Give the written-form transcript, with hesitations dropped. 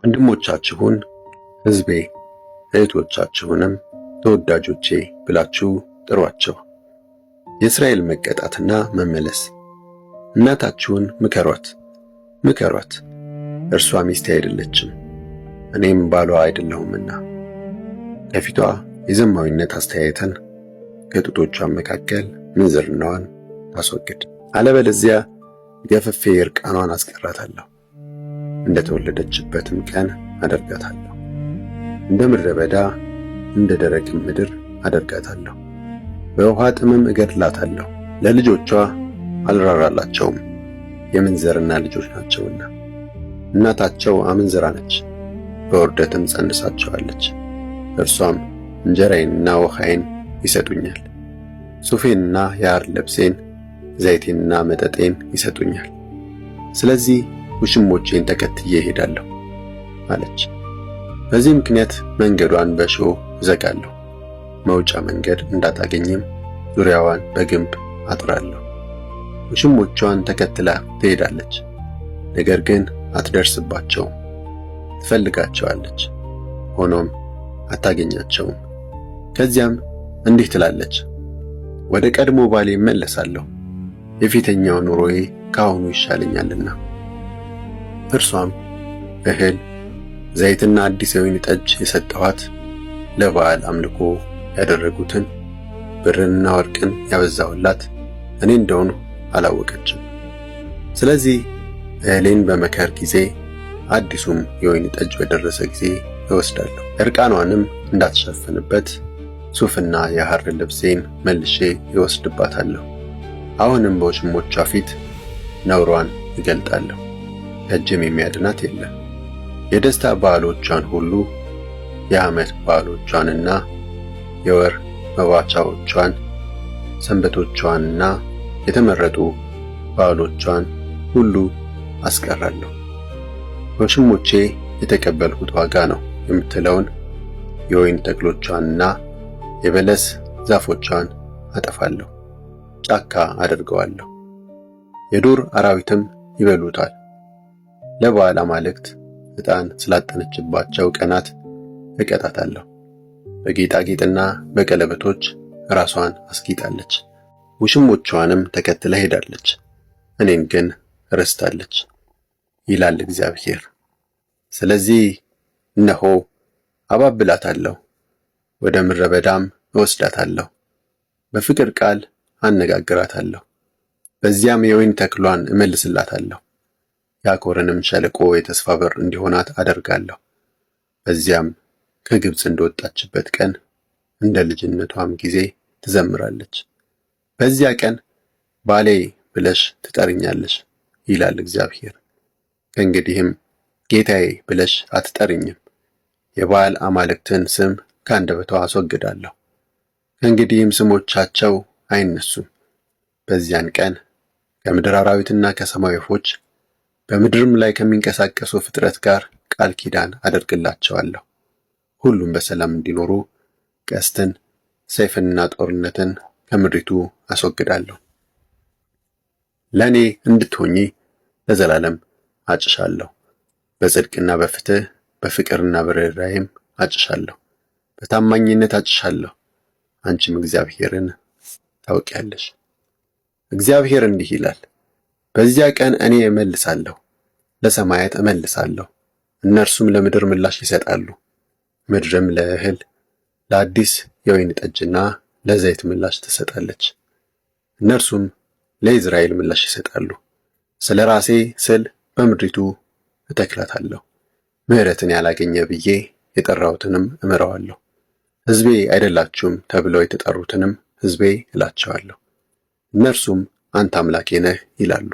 ወንድሞቻችሁን ሕዝቤ እህቶቻችሁንም ተወዳጆቼ ብላችሁ ጥሯቸው። የእስራኤል መቀጣትና መመለስ። እናታችሁን ምከሯት፣ እርሷ ሚስቴ አይደለችም እኔም ባሏ አይደለሁምና። ከፊቷ የዘማዊነት አስተያየትን ከጡቶቿ መካከል ምንዝርናዋን ታስወግድ። አለበለዚያ ገፍፌ እርቃኗን አስቀራታለሁ፣ እንደተወለደችበትም ቀን አደርጋታለሁ። እንደ ምድረ በዳ እንደ ደረቅም ምድር አደርጋታለሁ። በውሃ ጥምም እገድላታለሁ። ለልጆቿ አልራራላቸውም፣ የምንዝርና ልጆች ናቸውና። እናታቸው አመንዝራ ነች፣ በውርደትም ጸንሳቸዋለች። እርሷም እንጀራዬንና ውሃዬን ይሰጡኛል፣ ሱፌንና የሐር ልብሴን፣ ዘይቴንና መጠጤን ይሰጡኛል። ስለዚህ ውሽሞቼን ተከትዬ እሄዳለሁ አለች። በዚህ ምክንያት መንገዷን በእሾህ እዘጋለሁ፣ መውጫ መንገድ እንዳታገኝም ዙሪያዋን በግንብ አጥራለሁ። ውሽሞቿን ተከትላ ትሄዳለች፣ ነገር ግን አትደርስባቸውም። ትፈልጋቸዋለች፣ ሆኖም አታገኛቸውም። ከዚያም እንዲህ ትላለች፣ ወደ ቀድሞ ባሌ እመለሳለሁ፣ የፊተኛው ኑሮዬ ከአሁኑ ይሻለኛልና። እርሷም እህል ዘይትና አዲስ የወይን ጠጅ የሰጠኋት ለበዓል አምልኮ ያደረጉትን ብርንና ወርቅን ያበዛሁላት እኔ እንደሆንሁ አላወቀችም። ስለዚህ እህሌን በመከር ጊዜ አዲሱም የወይን ጠጅ በደረሰ ጊዜ እወስዳለሁ። እርቃኗንም እንዳትሸፍንበት ሱፍና የሐር ልብሴን መልሼ እወስድባታለሁ። አሁንም በውሽሞቿ ፊት ነውሯን እገልጣለሁ፣ ከእጅም የሚያድናት የለም። የደስታ በዓሎቿን ሁሉ የዓመት በዓሎቿንና የወር መባቻዎቿን ሰንበቶቿንና የተመረጡ በዓሎቿን ሁሉ አስቀራለሁ። በውሽሞቼ የተቀበልሁት ዋጋ ነው የምትለውን የወይን ተክሎቿንና የበለስ ዛፎቿን አጠፋለሁ፣ ጫካ አደርገዋለሁ፣ የዱር አራዊትም ይበሉታል። ለበዓል አማልክት ዕጣን ስላጠነችባቸው ቀናት እቀጣታለሁ። በጌጣጌጥና በቀለበቶች ራሷን አስጊጣለች፣ ውሽሞቿንም ተከትላ ሄዳለች፣ እኔን ግን ረስታለች ይላል እግዚአብሔር። ስለዚህ እነሆ አባብላታለሁ፣ ወደ ምድረ በዳም እወስዳታለሁ፣ በፍቅር ቃል አነጋግራታለሁ። በዚያም የወይን ተክሏን እመልስላታለሁ፣ የአኮርንም ሸለቆ የተስፋ በር እንዲሆናት አደርጋለሁ። በዚያም ከግብፅ እንደወጣችበት ቀን እንደ ልጅነቷም ጊዜ ትዘምራለች። በዚያ ቀን ባሌ ብለሽ ትጠርኛለሽ ይላል እግዚአብሔር። ከእንግዲህም ጌታዬ ብለሽ አትጠሪኝም። የበዓል አማልክትን ስም ከአንደበቷ አስወግዳለሁ፣ ከእንግዲህም ስሞቻቸው አይነሱም። በዚያን ቀን ከምድር አራዊትና ከሰማይ ወፎች በምድርም ላይ ከሚንቀሳቀሱ ፍጥረት ጋር ቃል ኪዳን አደርግላቸዋለሁ። ሁሉም በሰላም እንዲኖሩ ቀስትን፣ ሰይፍንና ጦርነትን ከምድሪቱ አስወግዳለሁ። ለእኔ እንድትሆኚ ለዘላለም አጭሻለሁ፣ በጽድቅና በፍትህ በፍቅርና በርኅራኄም አጭሻለሁ፣ በታማኝነት አጭሻለሁ። አንቺም እግዚአብሔርን ታውቂያለሽ። እግዚአብሔር እንዲህ ይላል፣ በዚያ ቀን እኔ እመልሳለሁ፣ ለሰማያት እመልሳለሁ፣ እነርሱም ለምድር ምላሽ ይሰጣሉ። ምድርም ለእህል ለአዲስ የወይን ጠጅና ለዘይት ምላሽ ትሰጣለች። እነርሱም ለኢዝራኤል ምላሽ ይሰጣሉ። ስለ ራሴ ስል በምድሪቱ እተክላታለሁ። ምሕረትን ያላገኘ ብዬ የጠራሁትንም እምረዋለሁ። ሕዝቤ አይደላችሁም ተብለው የተጠሩትንም ሕዝቤ እላቸዋለሁ። እነርሱም አንተ አምላኬ ነህ ይላሉ።